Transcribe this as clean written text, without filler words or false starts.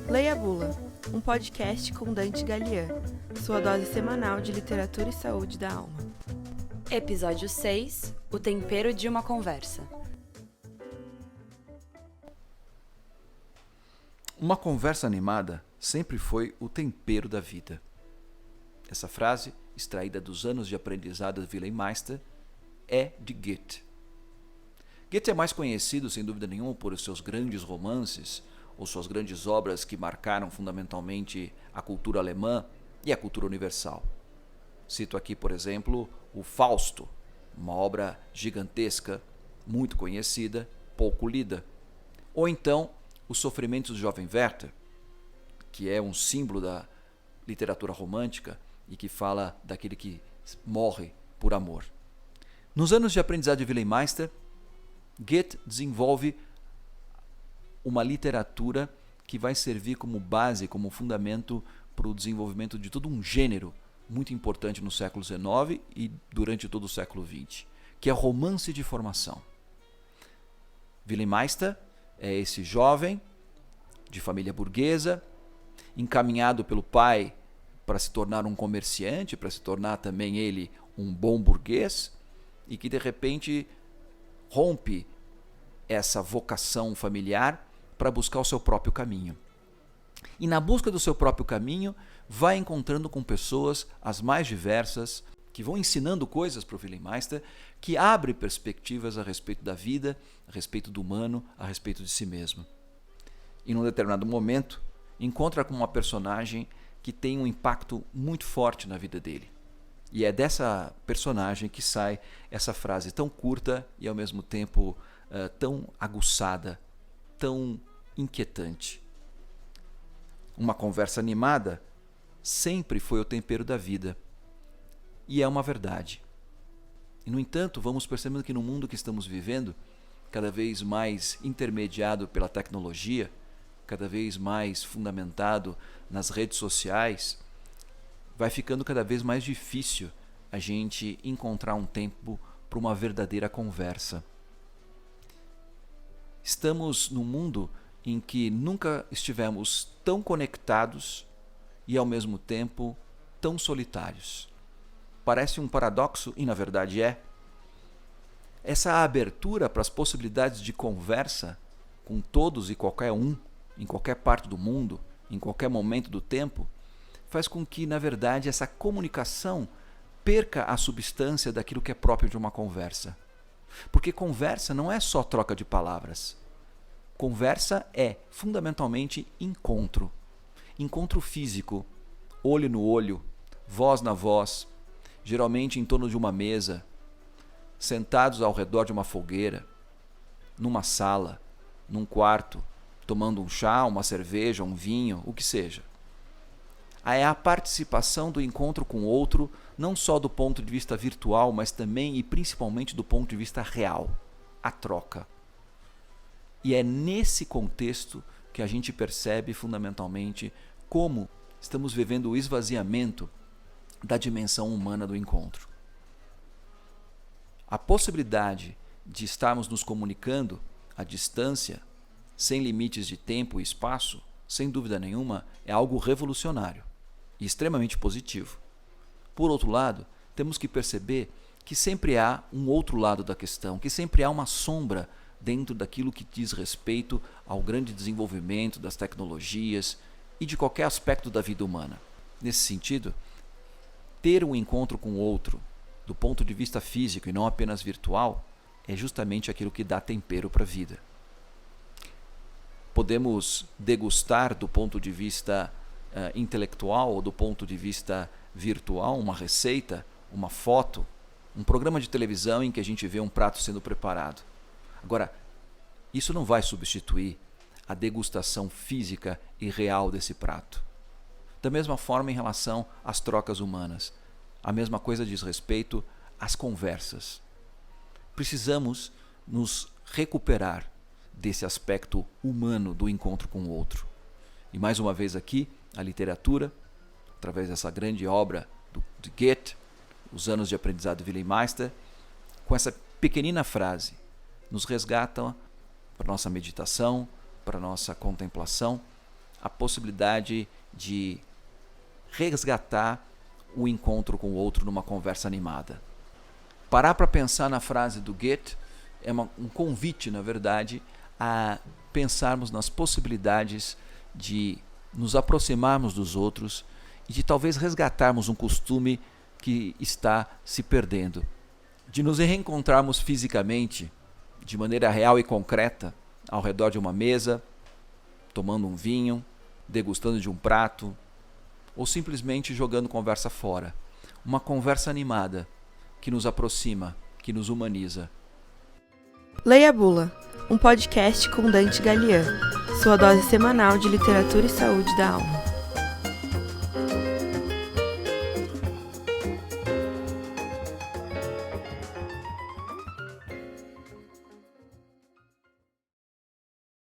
Leia a Bula, um podcast com Dante Gallian, sua dose semanal de literatura e saúde da alma. Episódio 6, O tempero de uma conversa. Uma conversa animada sempre foi o tempero da vida. Essa frase, extraída dos anos de aprendizado de Wilhelm Meister, é de Goethe. Goethe é mais conhecido, sem dúvida nenhuma, por seus grandes romances ou suas grandes obras que marcaram fundamentalmente a cultura alemã e a cultura universal. Cito aqui, por exemplo, o Fausto, uma obra gigantesca, muito conhecida, pouco lida. Ou então, Os Sofrimentos do Jovem Werther, que é um símbolo da literatura romântica e que fala daquele que morre por amor. Nos anos de aprendizado de Wilhelm Meister, Goethe desenvolve uma literatura que vai servir como base, como fundamento para o desenvolvimento de todo um gênero muito importante no século XIX e durante todo o século XX, que é o romance de formação. Wilhelm Meister é esse jovem de família burguesa, encaminhado pelo pai para se tornar um comerciante, para se tornar também ele um bom burguês, e que de repente rompe essa vocação familiar para buscar o seu próprio caminho. E na busca do seu próprio caminho, vai encontrando com pessoas as mais diversas, que vão ensinando coisas para o Wilhelm Meister, que abre perspectivas a respeito da vida, a respeito do humano, a respeito de si mesmo. E num determinado momento, encontra com uma personagem que tem um impacto muito forte na vida dele. E é dessa personagem que sai essa frase tão curta e ao mesmo tempo tão aguçada, tão inquietante. Uma conversa animada sempre foi o tempero da vida. E é uma verdade. E, no entanto, vamos percebendo que no mundo que estamos vivendo, cada vez mais intermediado pela tecnologia, cada vez mais fundamentado nas redes sociais, vai ficando cada vez mais difícil a gente encontrar um tempo para uma verdadeira conversa. Estamos num mundo em que nunca estivemos tão conectados e, ao mesmo tempo, tão solitários. Parece um paradoxo e, na verdade, é. Essa abertura para as possibilidades de conversa com todos e qualquer um, em qualquer parte do mundo, em qualquer momento do tempo, faz com que, na verdade, essa comunicação perca a substância daquilo que é próprio de uma conversa. Porque conversa não é só troca de palavras. Conversa é, fundamentalmente, encontro. Encontro físico, olho no olho, voz na voz, geralmente em torno de uma mesa, sentados ao redor de uma fogueira, numa sala, num quarto, tomando um chá, uma cerveja, um vinho, o que seja. É a participação do encontro com o outro, não só do ponto de vista virtual, mas também e principalmente do ponto de vista real, a troca. E é nesse contexto que a gente percebe fundamentalmente como estamos vivendo o esvaziamento da dimensão humana do encontro. A possibilidade de estarmos nos comunicando à distância, sem limites de tempo e espaço, sem dúvida nenhuma, é algo revolucionário e extremamente positivo. Por outro lado, temos que perceber que sempre há um outro lado da questão, que sempre há uma sombra dentro daquilo que diz respeito ao grande desenvolvimento das tecnologias e de qualquer aspecto da vida humana. Nesse sentido, ter um encontro com o outro, do ponto de vista físico e não apenas virtual, é justamente aquilo que dá tempero para a vida. Podemos degustar do ponto de vista intelectual ou do ponto de vista virtual uma receita, uma foto, um programa de televisão em que a gente vê um prato sendo preparado. Agora, isso não vai substituir a degustação física e real desse prato. Da mesma forma em relação às trocas humanas. A mesma coisa diz respeito às conversas. Precisamos nos recuperar desse aspecto humano do encontro com o outro. E mais uma vez aqui, a literatura, através dessa grande obra de Goethe, Os Anos de Aprendizado de Wilhelm Meister, com essa pequenina frase, nos resgatam para a nossa meditação, para nossa contemplação a possibilidade de resgatar o encontro com o outro numa conversa animada. Parar para pensar na frase do Goethe é um convite, na verdade, a pensarmos nas possibilidades de nos aproximarmos dos outros e de talvez resgatarmos um costume que está se perdendo, de nos reencontrarmos fisicamente, de maneira real e concreta, ao redor de uma mesa, tomando um vinho, degustando de um prato, ou simplesmente jogando conversa fora. Uma conversa animada, que nos aproxima, que nos humaniza. Leia a Bula, um podcast com Dante Gallian, sua dose semanal de literatura e saúde da alma.